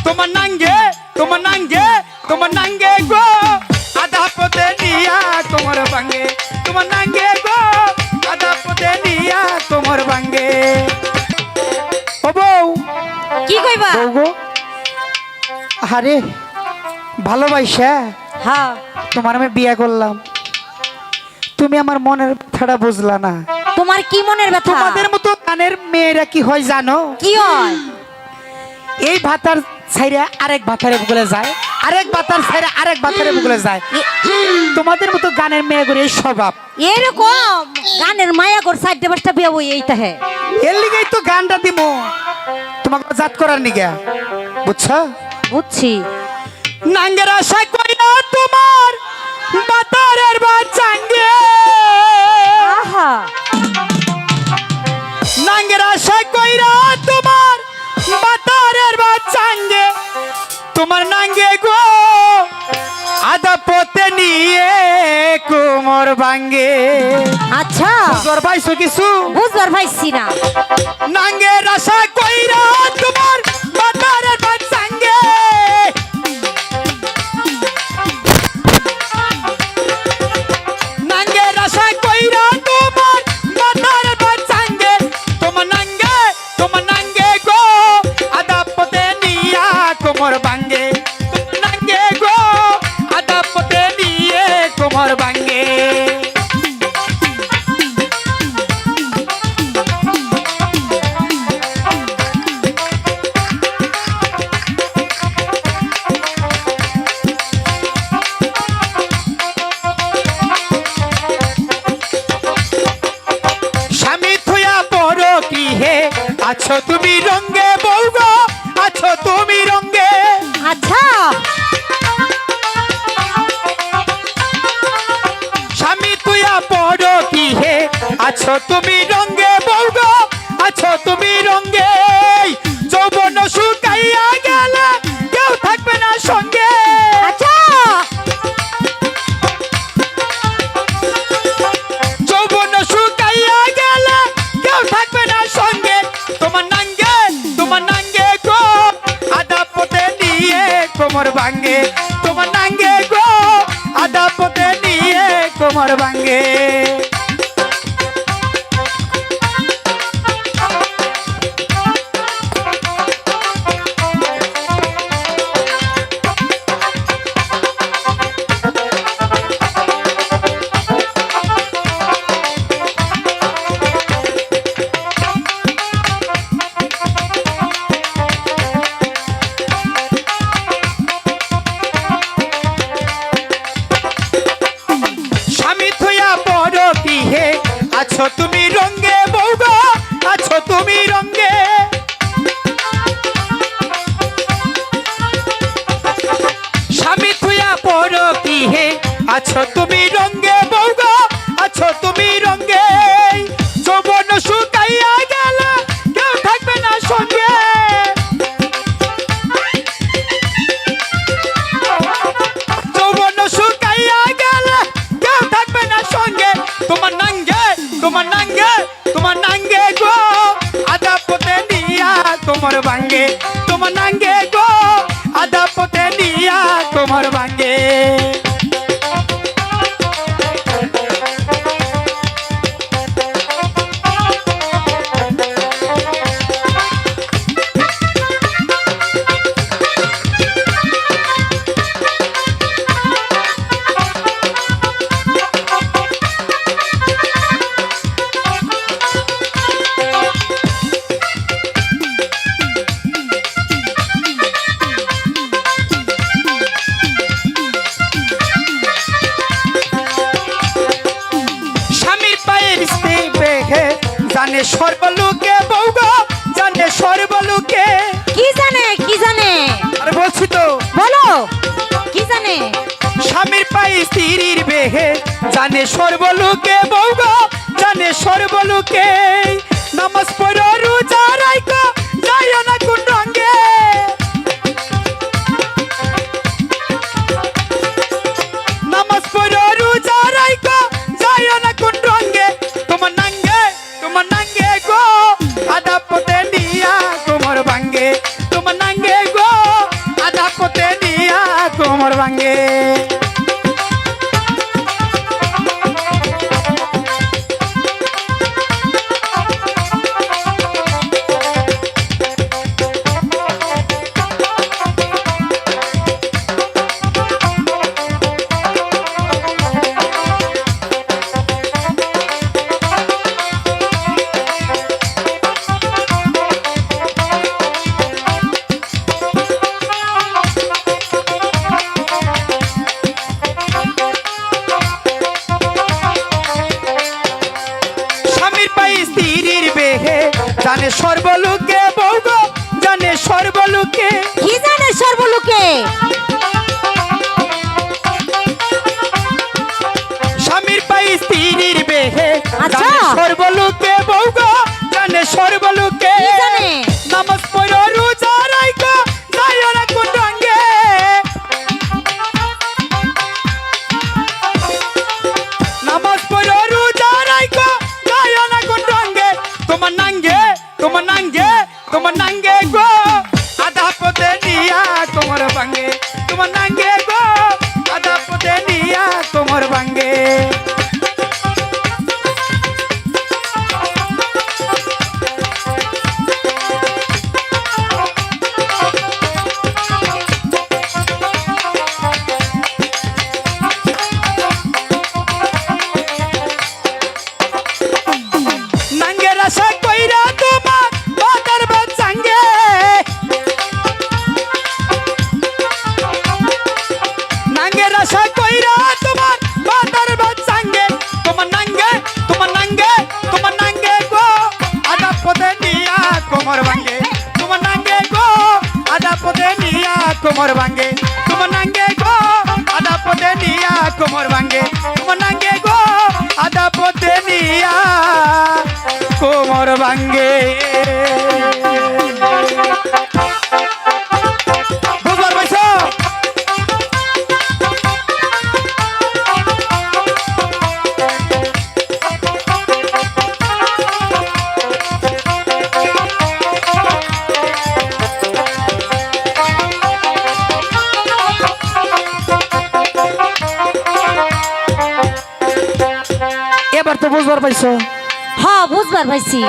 তোমার নাঙ্গে তোমার নাঙ্গে তোমার নাঙ্গে গো আধা পথে নিয়া তোমার ভাঙ্গে তোমার নাঙ্গে গো আধা পথে নিয়া তোমার ভাঙ্গে ও বউ কি কইবা বউ গো আরে ভালোবাসা হ্যাঁ তোমার আমি বিয়ে করলাম তুমি আমার মনের ব্যথাটা বুঝলা না তোমার কি মনের ব্যথা তোমাদের মতো গানের মেয়েরা কি হয় জানো কি হয় এই ভাতার ছাইরে আরেক ভাতারে বলে যায় আরেক ভাতার ছাইরে আরেক ভাতারে বলে যায় তোমাদের মতো গানের মেয়েগুলো এই স্বভাব এরকম গানের মায়া কর সাইডে বাসটা বিয়ে বই এইটা হে এর লিগেই তো গানটা দিমু তোমাকে জাত করার নিগা বুঝছো বুঝছি নাঙ্গের আশা কইরা তোমার বাতারের বাচ্চাঙ্গে আহা নাঙ্গের আশা কইরা তোমার বাতারের বাচ্চাঙ্গে তোমার নাঙ্গে গো আধা পথে নিয়ে কোমর ভাঙ্গে আচ্ছা তোর পাইছো কিছু বুঝবার পাইছি না নাঙ্গের আশা কইরা তোমার বাতারের বাচ্চাঙ্গে নাঙ্গের আশা কইরা তোমার বাতারের বাচ্চাঙ্গে তোমার নাঙ্গে গো আধা পথে নিয়া কোমর ভাঙ্গে তোমার নাঙ্গে গো আধা পথে নিয়ে কোমর ভাঙ্গে স্বামী থুয়া বড় কি হে আছো তুমি রঙ্গে বউ গো আছো তুমি রঙ্গে আচ্ছা স্বামী তুইয়া বড় কি হে আছো তুমি রঙ্গে বউ গো আছো তুমি রঙ্গে যৌবন শুকাইয়া গেলে কেউ থাকবে না সঙ্গে আচ্ছা যৌবন শুকাইয়া গেলে কেউ থাকবে না সঙ্গে তোমার নাঙ্গে গো আধা পথে নিয়ে কোমর ভাঙ্গে তোমার নাঙ্গে গো আধা পথে নিয়ে কোমর ভাঙ্গে স্বামী থুয়া বড় কি হে আছো তুমি রঙ্গে বউ গো আছো তুমি রঙ্গে স্বামী থুয়া বড় কি হে আছো তুমি রঙ্গে বউ গো আছো তুমি রঙ্গে যৌবন শুকাইয়া গেলে কেউ থাকবে না সঙ্গে যৌবন শুকাইয়া গেলে কেউ থাকবে না সঙ্গে তোমার নাঙ্গে গো আধা পথে নিয়া তোমার ভাঙ্গে তোমার নাঙ্গে গো আধা পথে নিয়া তোমার ভাঙ্গে স্বামীর পায়ের বেহে জানে সর্বলোকে বউ গো জানে সর্বলোকে কি জানে আর বলছি তো বলো কি জানে স্বামীর পায়ে স্ত্রীর বেহে জানে সর্বলোকে বউ গো জানে সর্বলোকে নামাজ পড়ো রোজা রাখো যাইও না কোন রঙ্গে নামাজ পড়ো রোজা রাখো যাইও না কোন রঙ্গে তোমার নাঙ্গে গো আধা পথে নিয়া কোমর ভাঙ্গে তোমার নাঙ্গে গো পথে নিয়া কোমর ভাঙ্গে স্বামীর পাই স্ত্রীর বেহে জানে সর্বলোকে বউ গো জানে সর্বলোকে কি জানে সর্বলোকে? স্বামীর পাই স্ত্রীর বেহে আচ্ছা। জানে সর্বলোকে বউ গো জানে সর্বলোকে কি জানে? নামাজ পড়ো রোজা রাখো যাইও না কোন রঙে নামাজ পড়ো রোজা রাখো যাইও না কোন রঙে তোমার নাঙ্গে গো আধা পথে নিয়া তোমার ভাঙ্গে তোমার নাঙ্গে গো আধা পথে নিয়া তোমার ভাঙ্গে নাঙ্গের আশা কইরা তোমার বাতার বাচ্চাঙ্গে নাঙ্গের আশা কইরা তোমার বাতার বাচ্চাঙ্গে তোমার নাঙ্গে গো আধা পথে নিয়া কোমর ভাঙ্গে তোমার নাঙ্গে গো আধা পথে নিয়া কোমর ভাঙ্গে তোমার নাঙ্গে গো আধা পথে নিয়া কোমর ভাঙ্গে তোমার নাঙ্গে গো আধা পথে নিয়া কোমর ভাঙ্গে বুঝবার পাইছো এবার তো বুঝবার পাইছো হ্যাঁ বুঝবার পাইছি।